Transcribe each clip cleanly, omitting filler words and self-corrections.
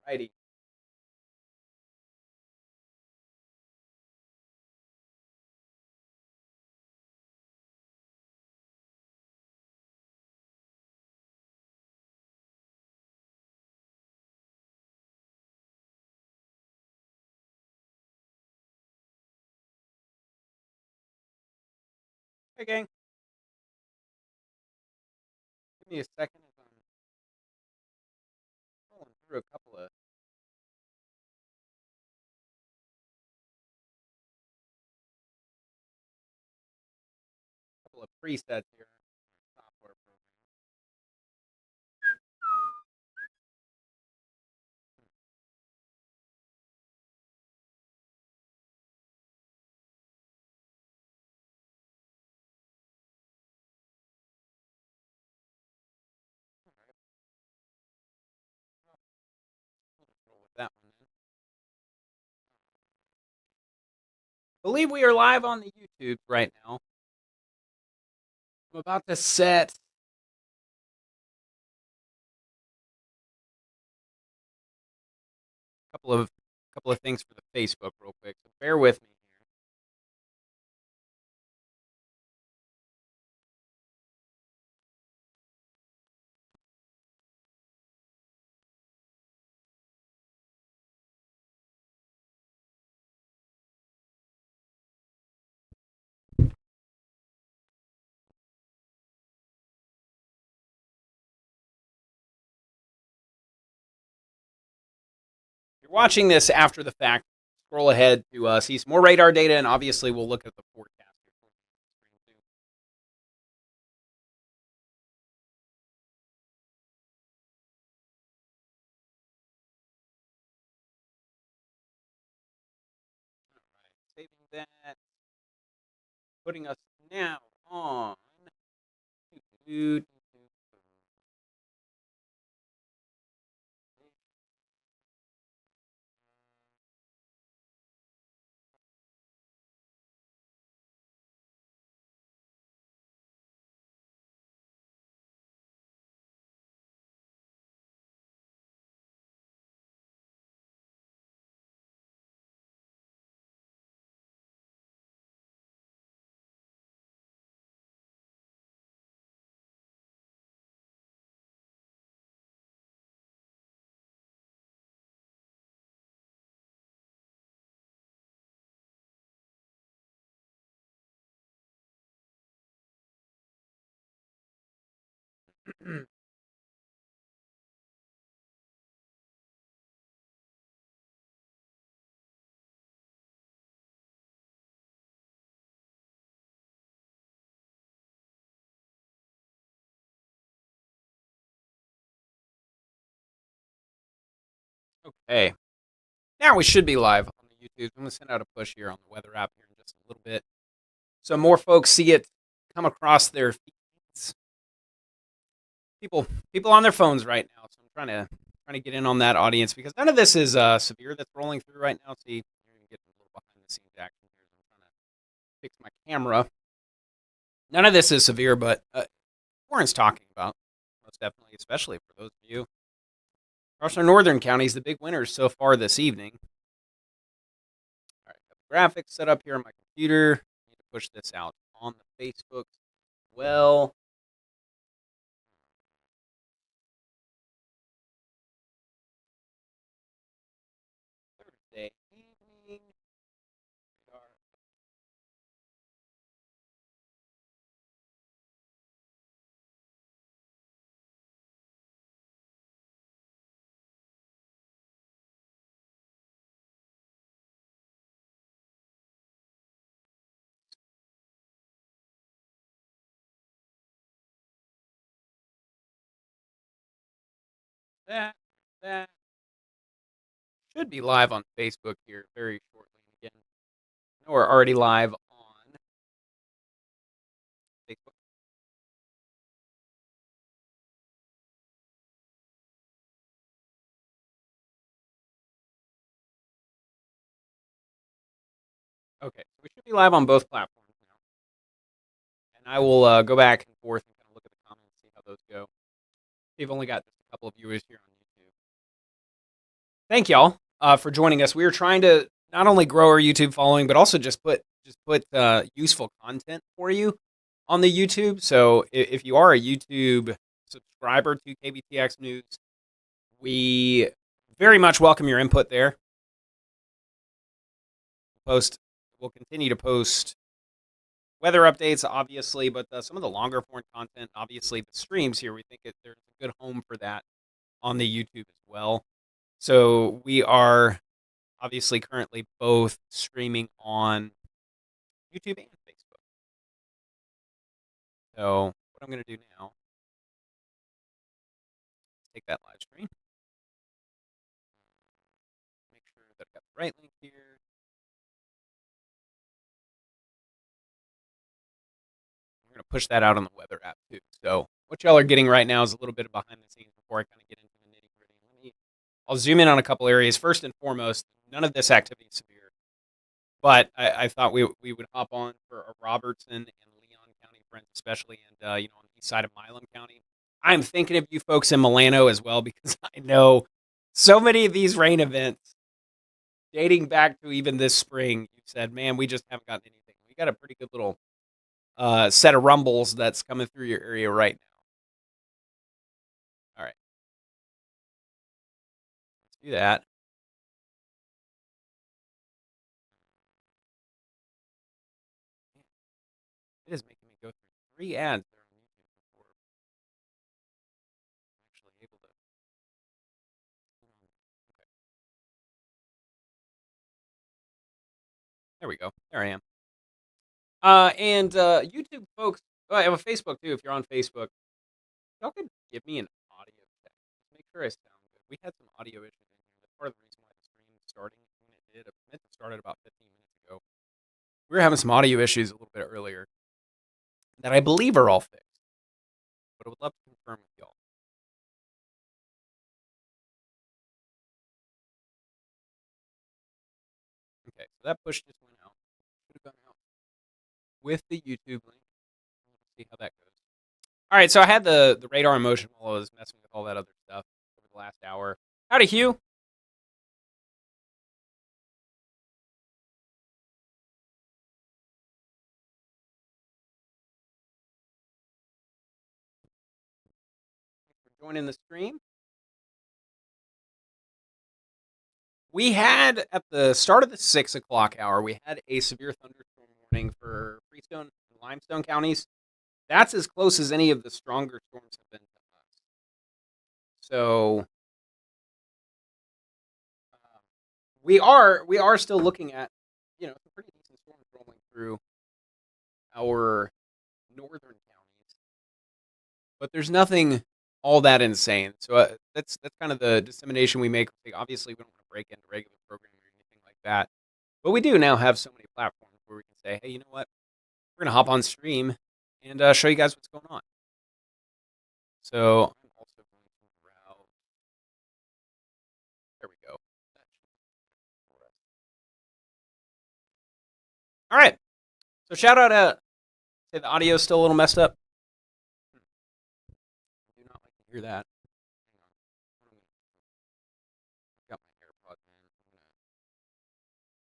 Righty. Hey, gang. Give me a second as I'm scrolling through a couple of presets here. Software program. We'll roll with that one then. Believe we are live on the YouTube right now. I'm about to set a couple of things for the Facebook real quick. So bear with me here. If you're watching this after the fact, scroll ahead to see some more radar data, and obviously we'll look at the forecast here. All right, saving that, putting us now on. Okay, now we should be live on the YouTube. I'm going to send out a push here on the weather app here in just a little bit, so more folks see it come across their feeds. People on their phones right now, so I'm trying to get in on that audience because none of this is severe that's rolling through right now. See, you're going to get a little behind the scenes action here. I'm trying to fix my camera. None of this is severe, but Warren's talking about most definitely, especially for those of you across our northern counties, the big winners so far this evening. All right, got the graphics set up here on my computer. I need to push this out on the Facebook as well. Thursday evening. That that should be live on Facebook here very shortly. Again, I know we're already live on Facebook. Okay, so we should be live on both platforms now, and I will go back and forth and kind of look at the comments, see how those go. They've only got just a couple of viewers here on YouTube. Thank y'all for joining us. We are trying to not only grow our YouTube following, but also just put useful content for you on the YouTube. So if you are a YouTube subscriber to KBTX News, we very much welcome your input there. We'll continue to post weather updates, obviously, but some of the longer form content, obviously the streams here, we think there's a good home for that on the YouTube as well. So we are obviously currently both streaming on YouTube and Facebook. So what I'm going to do now is take that live stream, make sure that I've got the right link here. We're going to push that out on the weather app too. So what y'all are getting right now is a little bit of behind the scenes before I kind of get into the nitty gritty. I'll zoom in on a couple areas. First and foremost, none of this activity is severe, but I thought we would hop on for a Robertson and Leon County friends, especially, and on the east side of Milam County. I'm thinking of you folks in Milano as well, because I know so many of these rain events dating back to even this spring. You said, man, we just haven't gotten anything. We got a pretty good little set of rumbles that's coming through your area right now. All right, let's do that. It is making me go through 3 ads there on YouTube before I'm actually able to. Okay. There we go. There I am. And YouTube folks, I have a Facebook too. If you're on Facebook, y'all could give me an audio check. Just make sure I sound good. We had some audio issues in here. That's part of the reason why the stream is starting when it did. It meant to start about 15 minutes ago. We were having some audio issues a little bit earlier that I believe are all fixed, but I would love to confirm with y'all. Okay, so that push just went out. Should have gone out with the YouTube link. Let's see how that goes. All right, so I had the radar in motion while I was messing with all that other stuff over the last hour. Howdy, Hugh. Thanks for joining the stream. We had, at the start of the 6 o'clock hour, we had a severe thunderstorm warning for Freestone and Limestone counties. That's as close as any of the stronger storms have been to us. So we are still looking at some pretty decent storms rolling through our northern counties, but there's nothing all that insane. So that's kind of the dissemination we make. Like, obviously, we don't want to break into regular programming or anything like that, but we do now have so many platforms where we can say, hey, you know what? We're gonna hop on stream and show you guys what's going on. So I'm also going to route. There we go. All right. So shout out say the audio is still a little messed up. I do not like to hear that. Hang on. Got my AirPods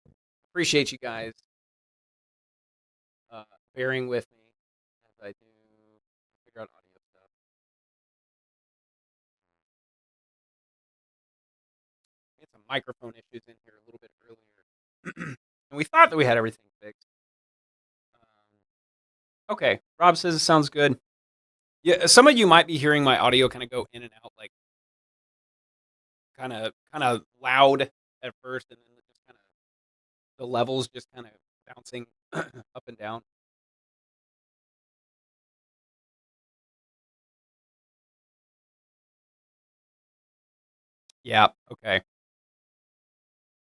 in. Appreciate you guys bearing with me as I do figure out audio stuff. We had some microphone issues in here a little bit earlier, and we thought that we had everything fixed. Okay, Rob says it sounds good. Yeah, some of you might be hearing my audio kind of go in and out, like kind of loud at first, and then just kind of the levels just kind of bouncing up and down. Yeah. Okay.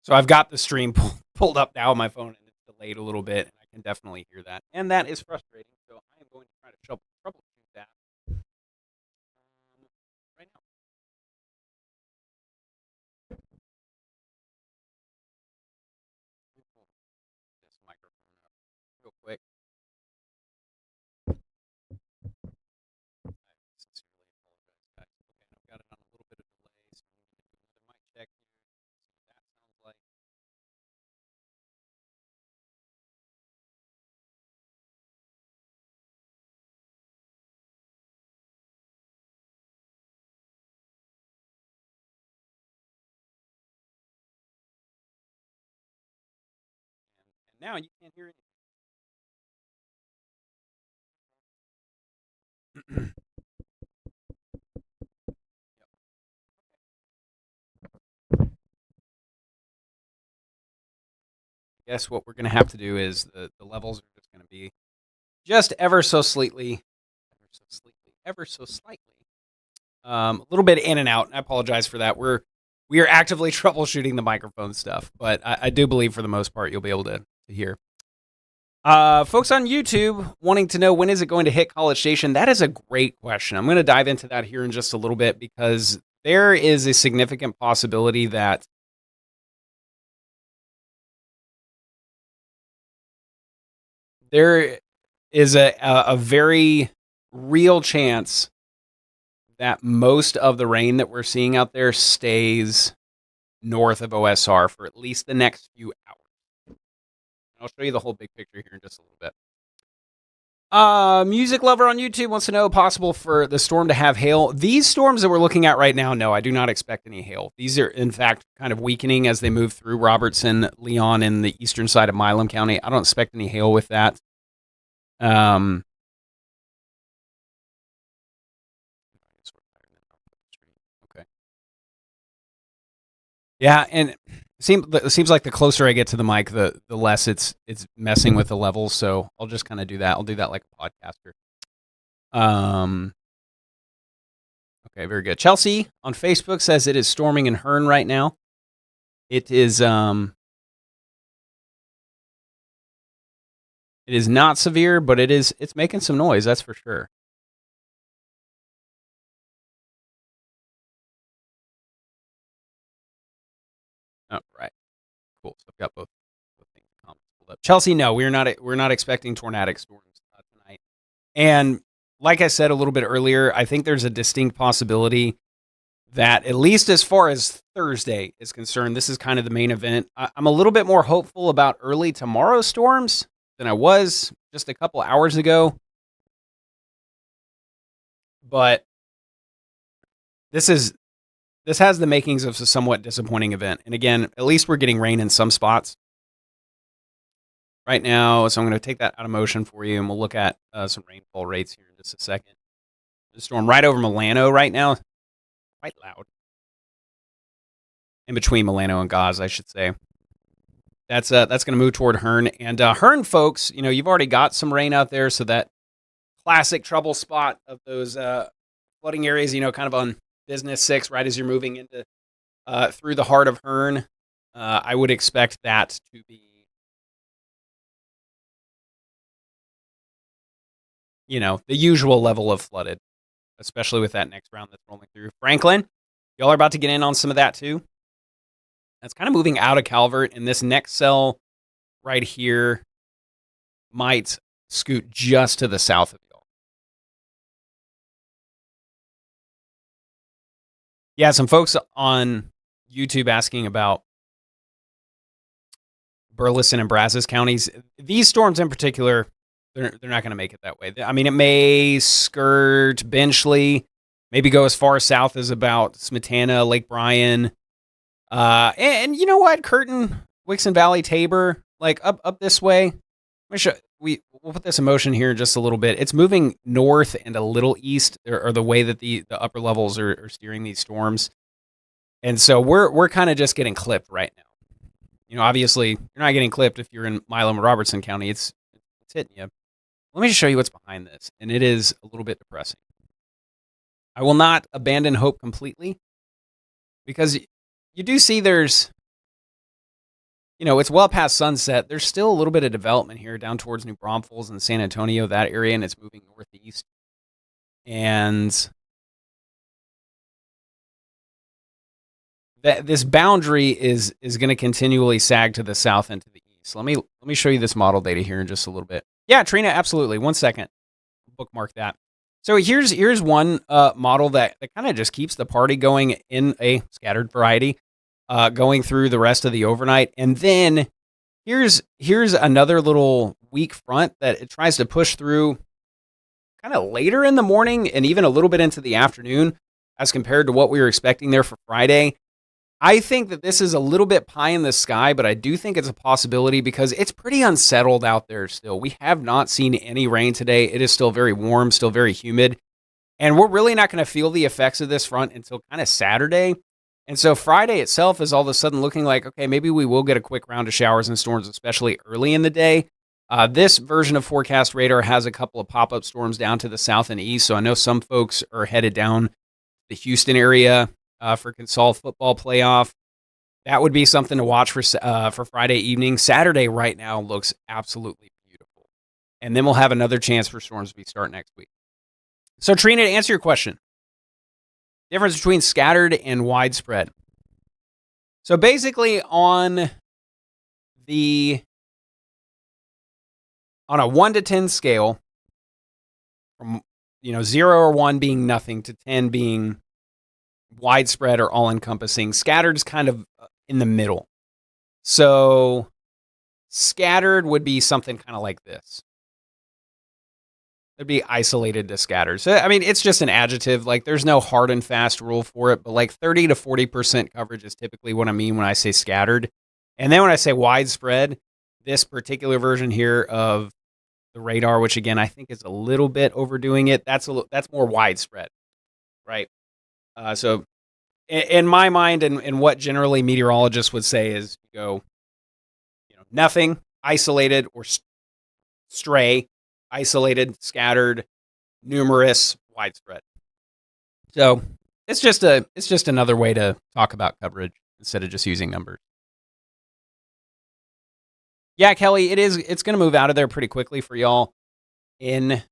So I've got the stream pulled up now on my phone, and it's delayed a little bit, and I can definitely hear that, and that is frustrating. So I am going to try to troubleshoot that right now. Let me pull this microphone up real quick. I sincerely apologize, guys. Now you can't hear anything. Guess what we're going to have to do is the levels are just going to be just ever so slightly, a little bit in and out. I apologize for that. We are actively troubleshooting the microphone stuff, but I do believe for the most part you'll be able to hear. Folks on YouTube wanting to know when is it going to hit College Station? That is a great question. I'm going to dive into that here in just a little bit because there is a significant possibility that there is a very real chance that most of the rain that we're seeing out there stays north of OSR for at least the next few hours. I'll show you the whole big picture here in just a little bit. Music Lover on YouTube wants to know possible for the storm to have hail. These storms that we're looking at right now, no, I do not expect any hail. These are, in fact, kind of weakening as they move through Robertson, Leon, and the eastern side of Milam County. I don't expect any hail with that. Okay. Yeah, and it seems like the closer I get to the mic, the less it's messing with the levels. So I'll just kind of do that. I'll do that like a podcaster. Okay, very good. Chelsea on Facebook says it is storming in Hearn right now. It is it is not severe, but it's making some noise, that's for sure. Oh, right. Cool. So I've got both things pulled up. Chelsea, no, we're not expecting tornadic storms tonight. And like I said a little bit earlier, I think there's a distinct possibility that at least as far as Thursday is concerned, this is kind of the main event. I'm a little bit more hopeful about early tomorrow storms than I was just a couple hours ago. But this has the makings of a somewhat disappointing event. And again, at least we're getting rain in some spots right now. So I'm going to take that out of motion for you, and we'll look at some rainfall rates here in just a second. The storm right over Milano right now, quite loud. In between Milano and Gaz, I should say. That's going to move toward Hearn. And Hearn, folks, you've already got some rain out there, so that classic trouble spot of those flooding areas, kind of on Business 6, right as you're moving into through the heart of Hearn, I would expect that to be, the usual level of flooded, especially with that next round that's rolling through. Franklin, y'all are about to get in on some of that too. That's kind of moving out of Calvert, and this next cell right here might scoot just to the south of y'all. Yeah, some folks on YouTube asking about Burleson and Brazos counties. These storms in particular, they're not going to make it that way. I mean, it may skirt Benchley, maybe go as far south as about Smetana, Lake Bryan. And you know what? Curtin, Wixon Valley, Tabor, like up this way. We'll put this in motion here in just a little bit. It's moving north and a little east, or the way that the upper levels are steering these storms. And so we're kind of just getting clipped right now. Obviously, you're not getting clipped if you're in Milam or Robertson County. It's hitting you. Let me just show you what's behind this, and it is a little bit depressing. I will not abandon hope completely, because you do see there's, it's well past sunset. There's still a little bit of development here down towards New Braunfels and San Antonio, that area, and it's moving northeast. And this boundary is going to continually sag to the south and to the east. Let me show you this model data here in just a little bit. Yeah, Trina, absolutely. 1 second. Bookmark that. So here's one model that kind of just keeps the party going in a scattered variety, going through the rest of the overnight. And then here's another little weak front that it tries to push through kind of later in the morning and even a little bit into the afternoon as compared to what we were expecting there for Friday. I think that this is a little bit pie in the sky, but I do think it's a possibility because it's pretty unsettled out there still. We have not seen any rain today. It is still very warm, still very humid. And we're really not going to feel the effects of this front until kind of Saturday. And so Friday itself is all of a sudden looking like, okay, maybe we will get a quick round of showers and storms, especially early in the day. This version of Forecast Radar has a couple of pop-up storms down to the south and east. So I know some folks are headed down the Houston area for Consol football playoff. That would be something to watch for Friday evening. Saturday right now looks absolutely beautiful. And then we'll have another chance for storms to start next week. So Trina, to answer your question, difference between scattered and widespread. So basically on a 1 to 10 scale, from 0 or 1 being nothing to 10 being widespread or all-encompassing, scattered is kind of in the middle. So scattered would be something kind of like this. It'd be isolated to scattered. So, I mean, it's just an adjective. Like, there's no hard and fast rule for it, but like 30 to 40% coverage is typically what I mean when I say scattered. And then when I say widespread, this particular version here of the radar, which again, I think is a little bit overdoing it, that's more widespread, right? So in my mind, and what generally meteorologists would say is you go, nothing, isolated, or stray, isolated, scattered, numerous, widespread. So it's just another way to talk about coverage instead of just using numbers. Yeah, Kelly, it's going to move out of there pretty quickly for y'all in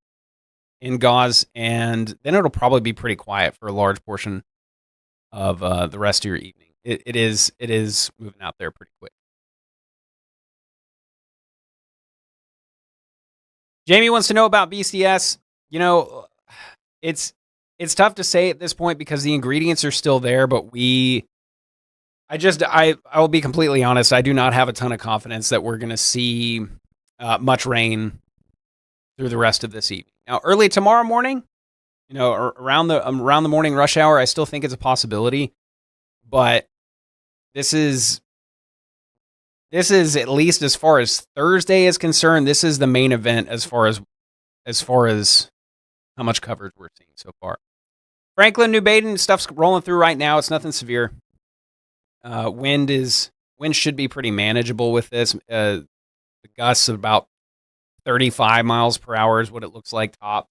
Gauze, and then it'll probably be pretty quiet for a large portion of the rest of your evening. It is moving out there pretty quick. Jamie wants to know about BCS. It's tough to say at this point because the ingredients are still there, but I will be completely honest. I do not have a ton of confidence that we're going to see much rain through the rest of this evening. Now, early tomorrow morning, around the morning rush hour, I still think it's a possibility. But this is at least as far as Thursday is concerned. This is the main event as far as how much coverage we're seeing so far. Franklin, New Baden, stuff's rolling through right now. It's nothing severe. Wind should be pretty manageable with this. The gusts of about 35 miles per hour is what it looks like top.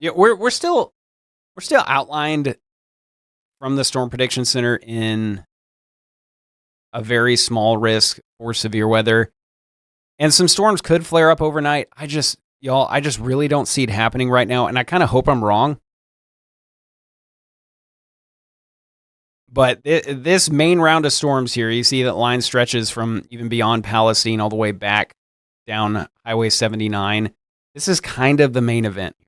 We're still outlined from the Storm Prediction Center in a very small risk for severe weather, and some storms could flare up overnight. I just really don't see it happening right now, and I kind of hope I'm wrong. But this main round of storms here, you see that line stretches from even beyond Palestine all the way back down Highway 79. This is kind of the main event here.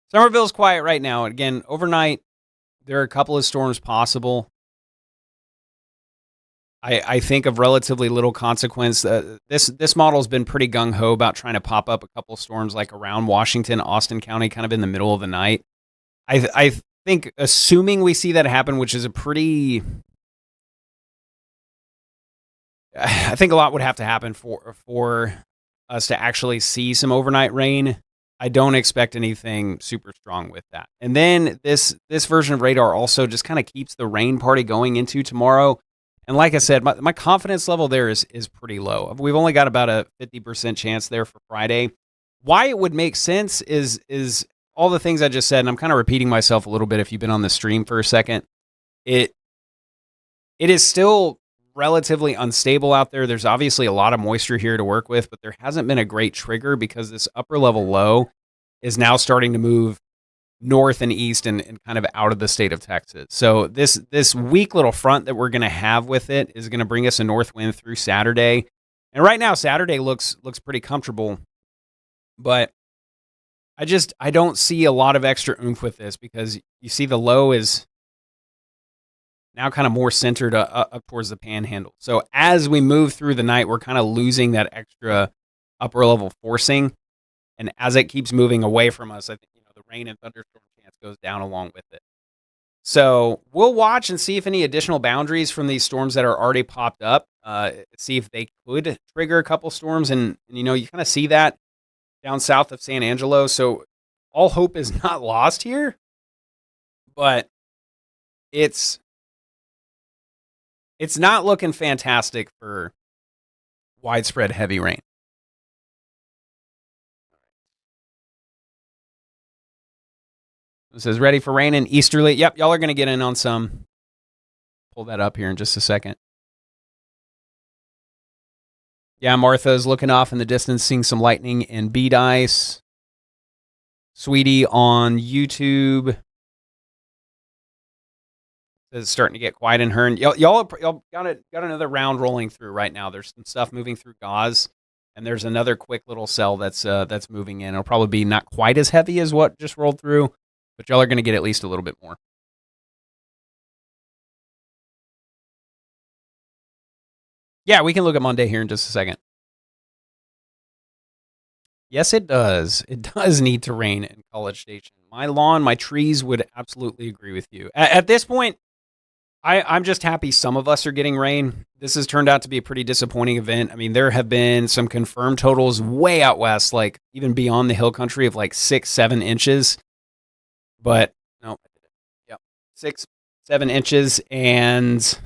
Somerville's quiet right now. Again, overnight, there are a couple of storms possible. I think of relatively little consequence. This model's been pretty gung-ho about trying to pop up a couple of storms like around Washington, Austin County, kind of in the middle of the night. I think, assuming we see that happen, which is I think a lot would have to happen for us to actually see some overnight rain. I don't expect anything super strong with that. And then this version of radar also just kind of keeps the rain party going into tomorrow. And like I said, my confidence level there is pretty low. We've only got about a 50% chance there for Friday. Why it would make sense is all the things I just said, and I'm kind of repeating myself a little bit if you've been on the stream for a second. It is still relatively unstable out there. There's obviously a lot of moisture here to work with, but there hasn't been a great trigger because this upper level low is now starting to move north and east and kind of out of the state of Texas. So this weak little front that we're going to have with it is going to bring us a north wind through Saturday. And right now, Saturday looks pretty comfortable, but I don't see a lot of extra oomph with this because you see the low is now kind of more centered up towards the panhandle. So as we move through the night, we're kind of losing that extra upper level forcing. And as it keeps moving away from us, I think the rain and thunderstorm chance goes down along with it. So we'll watch and see if any additional boundaries from these storms that are already popped up, see if they could trigger a couple storms. And you kind of see that down south of San Angelo. So all hope is not lost here, but it's not looking fantastic for widespread heavy rain. It says ready for rain and easterly. Yep, y'all are going to get in on some. Pull that up here in just a second. Yeah, Martha's looking off in the distance, seeing some lightning and bead ice. Sweetie on YouTube says it's starting to get quiet in Hearn. Y'all got another round rolling through right now. There's some stuff moving through gauze, and there's another quick little cell that's moving in. It'll probably be not quite as heavy as what just rolled through, but y'all are going to get at least a little bit more. Yeah, we can look at Monday here in just a second. Yes, it does. It does need to rain in College Station. My lawn, my trees would absolutely agree with you. At this point, I'm just happy some of us are getting rain. This has turned out to be a pretty disappointing event. I mean, there have been some confirmed totals way out west, like even beyond the hill country of like 6-7 inches. But no, yep, 6-7 inches. And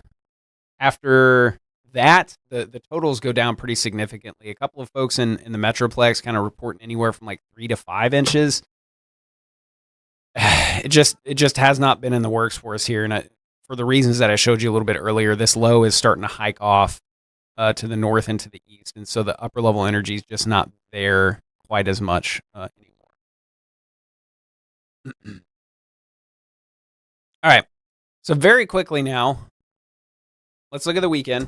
after that, the totals go down pretty significantly. A couple of folks in the Metroplex kind of reporting anywhere from like 3 to 5 inches. It just has not been in the works for us here. And for the reasons that I showed you a little bit earlier, this low is starting to hike off to the north and to the east. And so the upper level energy is just not there quite as much anymore. All right. So very quickly now, let's look at the weekend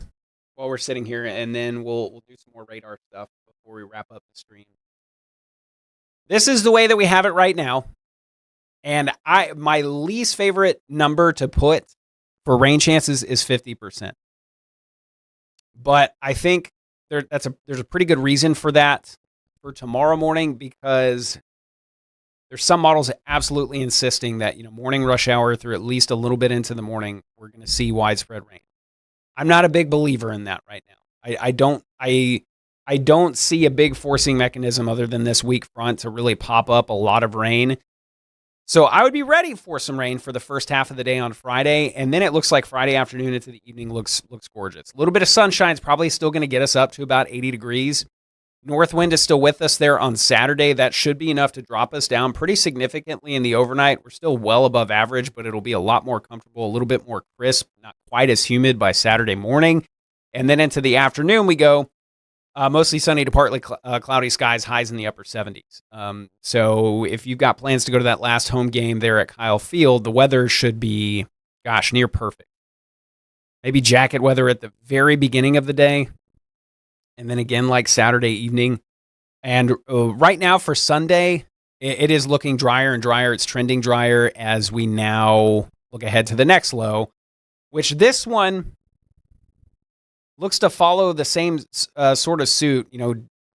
while we're sitting here, and then we'll do some more radar stuff before we wrap up the stream. This is the way that we have it right now. And my least favorite number to put for rain chances is 50%. But I think there's a pretty good reason for that for tomorrow morning, because there's some models absolutely insisting that morning rush hour through at least a little bit into the morning, we're going to see widespread rain. I'm not a big believer in that right now. I don't see a big forcing mechanism other than this weak front to really pop up a lot of rain. So I would be ready for some rain for the first half of the day on Friday, and then it looks like Friday afternoon into the evening looks gorgeous. A little bit of sunshine is probably still going to get us up to about 80 degrees. North wind is still with us there on Saturday. That should be enough to drop us down pretty significantly in the overnight. We're still well above average, but it'll be a lot more comfortable, a little bit more crisp, not quite as humid by Saturday morning. And then into the afternoon, we go mostly sunny to partly cloudy skies, highs in the upper 70s. So if you've got plans to go to that last home game there at Kyle Field, the weather should be, near perfect. Maybe jacket weather at the very beginning of the day, and then again like Saturday evening. And right now for Sunday, it is looking drier and drier. It's trending drier as we now look ahead to the next low, which this one looks to follow the same sort of suit,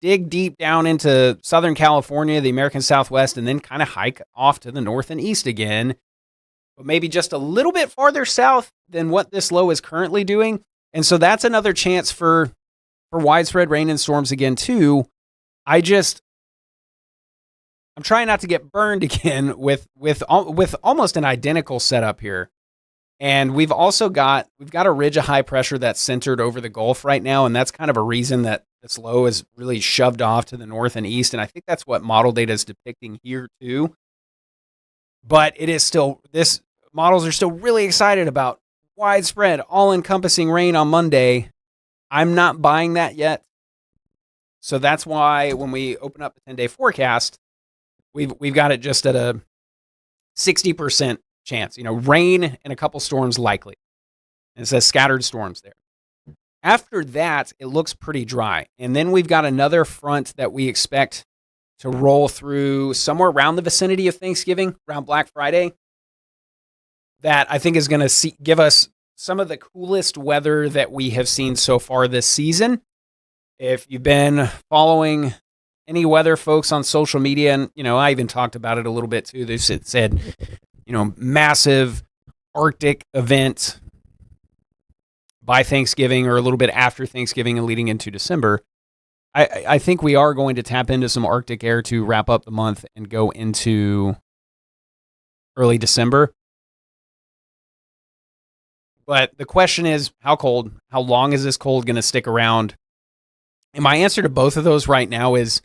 dig deep down into Southern California, the American Southwest, and then kind of hike off to the north and east again, but maybe just a little bit farther south than what this low is currently doing. And so that's another chance for widespread rain and storms again, too. I'm trying not to get burned again with almost an identical setup here. And we've got a ridge of high pressure that's centered over the Gulf right now, and that's kind of a reason that this low is really shoved off to the north and east, and I think that's what model data is depicting here too. But it is still, models are still really excited about widespread, all-encompassing rain on Monday. I'm not buying that yet. So that's why when we open up the 10-day forecast, we've got it just at a 60% chance. Rain and a couple storms likely. And it says scattered storms there. After that, it looks pretty dry. And then we've got another front that we expect to roll through somewhere around the vicinity of Thanksgiving, around Black Friday, that I think is going to give us some of the coolest weather that we have seen so far this season. If you've been following any weather folks on social media, and, I even talked about it a little bit too. They said, massive Arctic event by Thanksgiving or a little bit after Thanksgiving and leading into December. I think we are going to tap into some Arctic air to wrap up the month and go into early December. But the question is, how cold? How long is this cold going to stick around? And my answer to both of those right now is,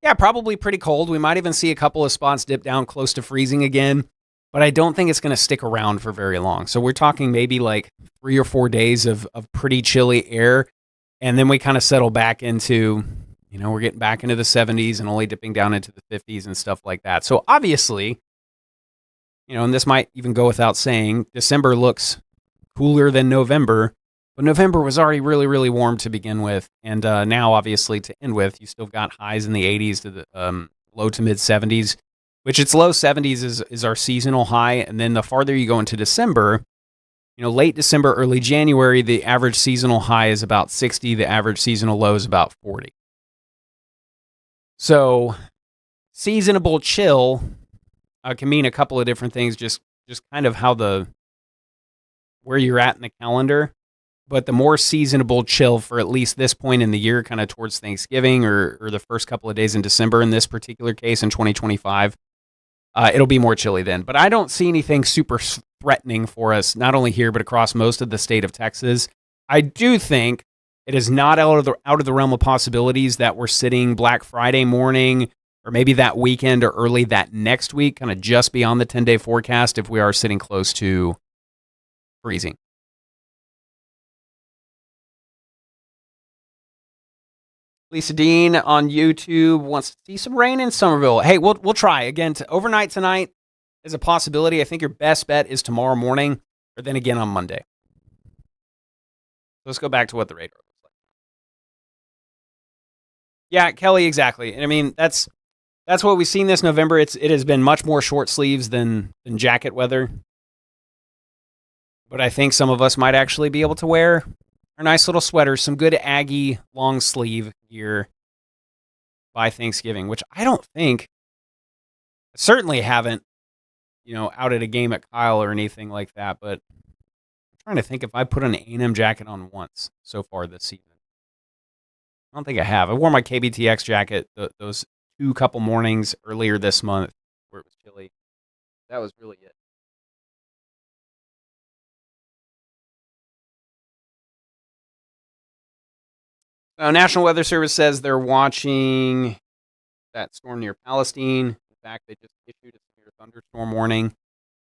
yeah, probably pretty cold. We might even see a couple of spots dip down close to freezing again, but I don't think it's going to stick around for very long. So we're talking maybe like 3 or 4 days of pretty chilly air, and then we kind of settle back into, we're getting back into the 70s and only dipping down into the 50s and stuff like that. So obviously, and this might even go without saying, December looks cooler than November, but November was already really, really warm to begin with. And now, obviously, to end with, you still got highs in the 80s to the low to mid 70s, which its low 70s is our seasonal high. And then the farther you go into December, late December, early January, the average seasonal high is about 60. The average seasonal low is about 40. So seasonable chill can mean a couple of different things, just kind of where you're at in the calendar. But the more seasonable chill for at least this point in the year, kind of towards Thanksgiving or the first couple of days in December, in this particular case in 2025, it'll be more chilly then. But I don't see anything super threatening for us, not only here, but across most of the state of Texas. I do think it is not out of the realm of possibilities that we're sitting Black Friday morning or maybe that weekend or early that next week, kind of just beyond the 10-day forecast, if we are sitting close to freezing. Lisa Dean on YouTube wants to see some rain in Somerville. Hey, we'll try again. Overnight tonight is a possibility. I think your best bet is tomorrow morning, or then again on Monday. Let's go back to what the radar looks like. Yeah, Kelly, exactly. And I mean, that's what we've seen this November. It has been much more short sleeves than jacket weather. But I think some of us might actually be able to wear our nice little sweaters, some good Aggie long sleeve gear by Thanksgiving, which I don't think, certainly haven't, out at a game at Kyle or anything like that. But I'm trying to think if I put an A&M jacket on once so far this season. I don't think I have. I wore my KBTX jacket those couple mornings earlier this month where it was chilly. That was really it. National Weather Service says they're watching that storm near Palestine. In fact, they just issued a severe thunderstorm warning.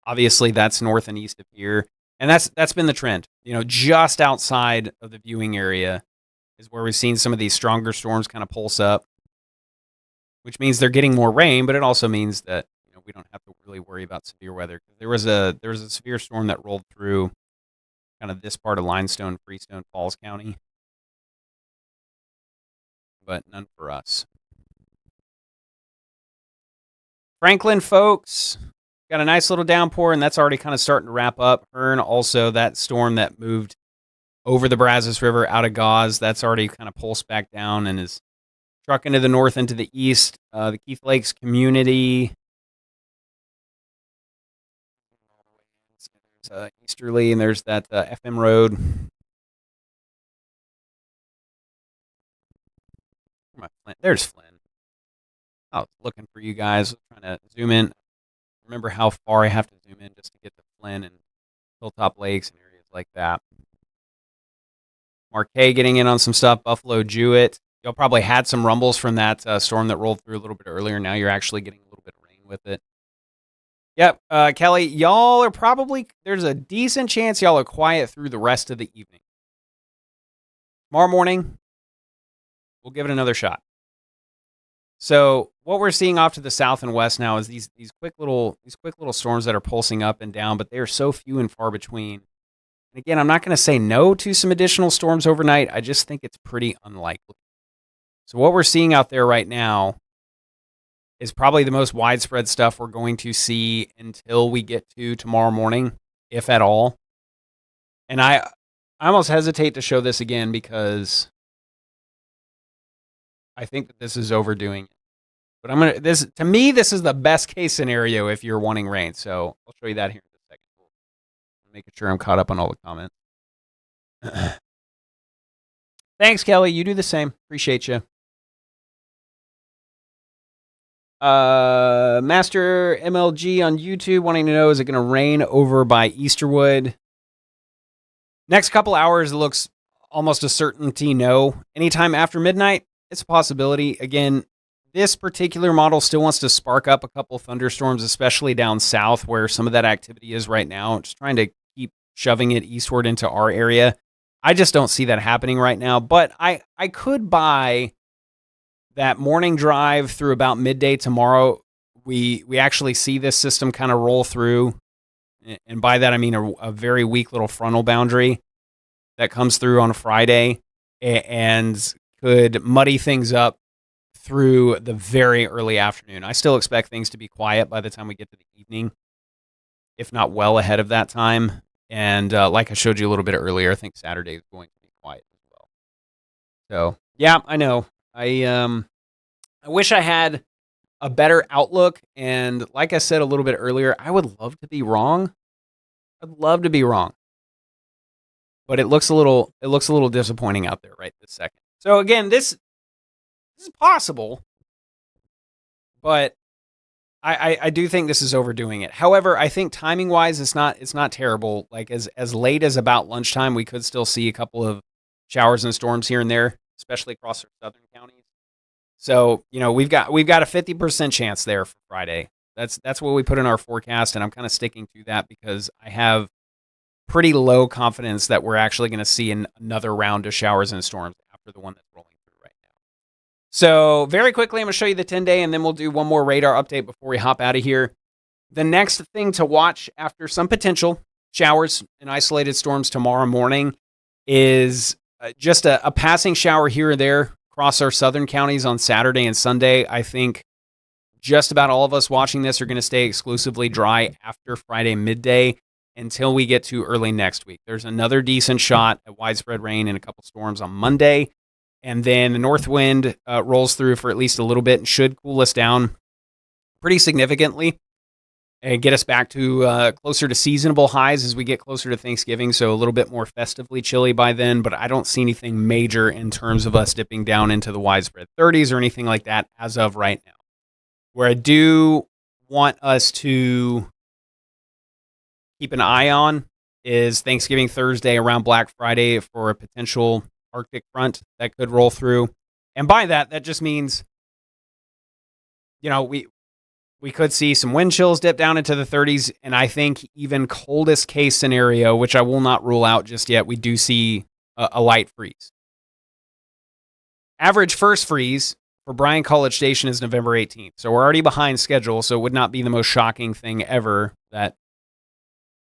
Obviously, that's north and east of here. And that's been the trend. Just outside of the viewing area is where we've seen some of these stronger storms kind of pulse up, which means they're getting more rain, but it also means that we don't have to really worry about severe weather. There was a severe storm that rolled through kind of this part of Limestone, Freestone, Falls County, but none for us. Franklin, folks, got a nice little downpour, and that's already kind of starting to wrap up. Hearn, also, that storm that moved over the Brazos River out of Gauze, that's already kind of pulsed back down and is trucking to the north and to the east. The Keith Lakes community, easterly, and there's that FM road. There's Flynn. I was looking for you guys, trying to zoom in. Remember how far I have to zoom in just to get to Flynn and Hilltop Lakes and areas like that. Marquet getting in on some stuff. Buffalo Jewett. Y'all probably had some rumbles from that storm that rolled through a little bit earlier. Now you're actually getting a little bit of rain with it. Yep, Kelly, y'all are probably, there's a decent chance y'all are quiet through the rest of the evening. Tomorrow morning, we'll give it another shot. So what we're seeing off to the south and west now is these quick little storms that are pulsing up and down, but they are so few and far between And again, I'm not going to say no to some additional storms overnight. I just think it's pretty unlikely. So what we're seeing out there right now is probably the most widespread stuff we're going to see until we get to tomorrow morning, if at all. And I almost hesitate to show this again because I think that this is overdoing it. But to me, this is the best case scenario if you're wanting rain. So I'll show you that here in a second. Making sure I'm caught up on all the comments. Thanks, Kelly. You do the same. Appreciate you. Master MLG on YouTube wanting to know, is it going to rain over by Easterwood? Next couple hours, it looks almost a certainty no. Anytime after midnight, it's a possibility. Again, this particular model still wants to spark up a couple thunderstorms, especially down south where some of that activity is right now. Just trying to keep shoving it eastward into our area. I just don't see that happening right now, but I could buy that morning drive through about midday tomorrow. We actually see this system kind of roll through, and by that I mean a very weak little frontal boundary that comes through on a Friday and could muddy things up through the very early afternoon. I still expect things to be quiet by the time we get to the evening, if not well ahead of that time. And like I showed you a little bit earlier, I think Saturday is going to be quiet as well. So yeah, I know. I wish I had a better outlook, and like I said a little bit earlier, I would love to be wrong. I'd love to be wrong, but it looks a little disappointing out there right this second. So again, this is possible, but I do think this is overdoing it. However, I think timing wise, it's not terrible. Like as late as about lunchtime, we could still see a couple of showers and storms here and there, especially across our southern counties. So, we've got a 50% chance there for Friday. That's what we put in our forecast, and I'm kind of sticking to that because I have pretty low confidence that we're actually going to see another round of showers and storms after the one that's rolling through right now. So, very quickly, I'm going to show you the 10-day, and then we'll do one more radar update before we hop out of here. The next thing to watch after some potential showers and isolated storms tomorrow morning is just a passing shower here or there across our southern counties on Saturday and Sunday. I think just about all of us watching this are going to stay exclusively dry after Friday midday until we get to early next week. There's another decent shot at widespread rain and a couple storms on Monday, and then the north wind rolls through for at least a little bit and should cool us down pretty significantly and get us back to closer to seasonable highs as we get closer to Thanksgiving, so a little bit more festively chilly by then, but I don't see anything major in terms of us dipping down into the widespread 30s or anything like that as of right now. Where I do want us to keep an eye on is Thanksgiving Thursday around Black Friday for a potential Arctic front that could roll through. And by that just means, we could see some wind chills dip down into the 30s, and I think even coldest case scenario, which I will not rule out just yet, we do see a light freeze. Average first freeze for Bryan College Station is November 18th, so we're already behind schedule, so it would not be the most shocking thing ever that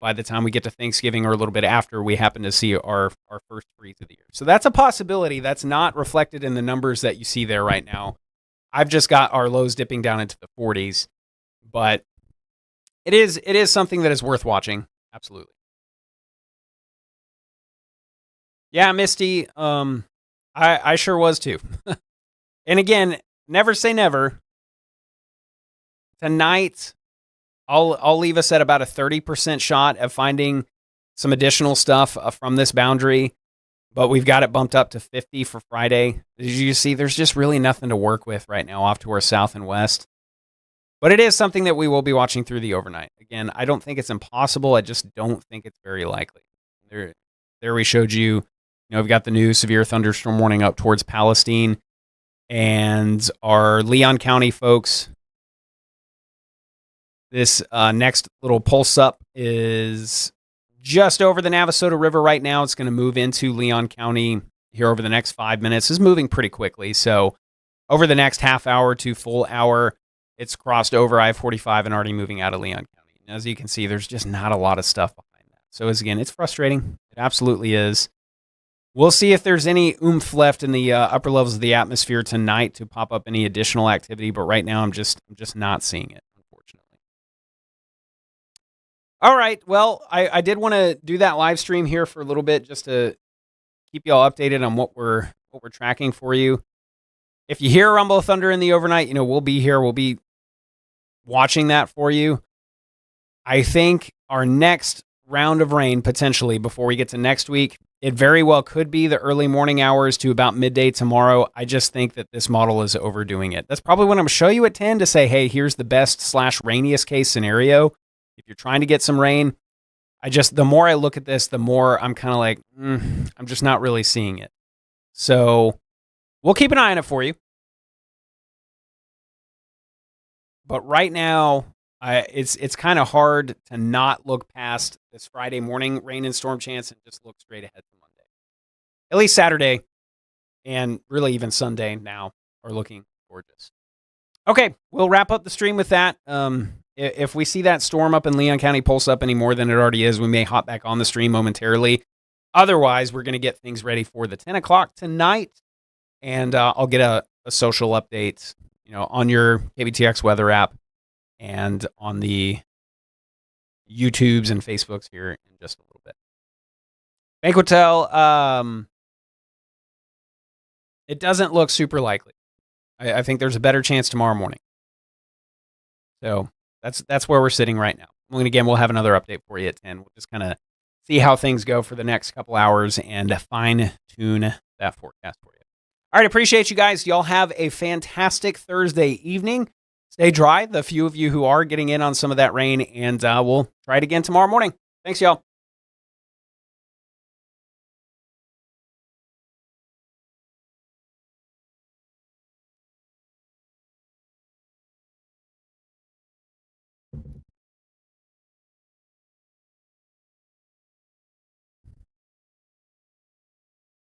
by the time we get to Thanksgiving or a little bit after, we happen to see our first freeze of the year. So that's a possibility. That's not reflected in the numbers that you see there right now. I've just got our lows dipping down into the 40s. But it is something that is worth watching. Absolutely. Yeah, Misty. I sure was too. And again, never say never. Tonight, I'll leave us at about a 30% shot of finding some additional stuff from this boundary, but we've got it bumped up to 50 for Friday. As you see, there's just really nothing to work with right now off to our south and west. But it is something that we will be watching through the overnight. Again, I don't think it's impossible. I just don't think it's very likely. There we showed you, we've got the new severe thunderstorm warning up towards Palestine. And our Leon County folks, this next little pulse up is just over the Navasota River right now. It's going to move into Leon County here over the next 5 minutes. It's moving pretty quickly. So over the next half hour to full hour, it's crossed over I-45 and already moving out of Leon County. And as you can see, there's just not a lot of stuff behind that. So again, it's frustrating. It absolutely is. We'll see if there's any oomph left in the upper levels of the atmosphere tonight to pop up any additional activity. But right now, I'm just not seeing it, unfortunately. All right. Well, I did want to do that live stream here for a little bit just to keep you all updated on what we're tracking for you. If you hear rumble of thunder in the overnight, we'll be here. We'll be watching that for you. I think our next round of rain, potentially, before we get to next week, it very well could be the early morning hours to about midday tomorrow. I just think that this model is overdoing it. That's probably what I'm going to show you at 10 to say, hey, here's the best/rainiest case scenario. If you're trying to get some rain, the more I look at this, the more I'm kind of like, I'm just not really seeing it. So we'll keep an eye on it for you. But right now, it's kind of hard to not look past this Friday morning rain and storm chance and just look straight ahead to Monday. At least Saturday and really even Sunday now are looking gorgeous. Okay, we'll wrap up the stream with that. If we see that storm up in Leon County pulse up any more than it already is, we may hop back on the stream momentarily. Otherwise, we're going to get things ready for the 10 o'clock tonight, and I'll get a social update, on your KBTX weather app and on the YouTubes and Facebooks here in just a little bit. Banquetel, it doesn't look super likely. I think there's a better chance tomorrow morning. So that's where we're sitting right now. And again, we'll have another update for you at 10. We'll just kind of see how things go for the next couple hours and fine-tune that forecast for you. All right, appreciate you guys. Y'all have a fantastic Thursday evening. Stay dry, the few of you who are getting in on some of that rain, and we'll try it again tomorrow morning. Thanks, y'all.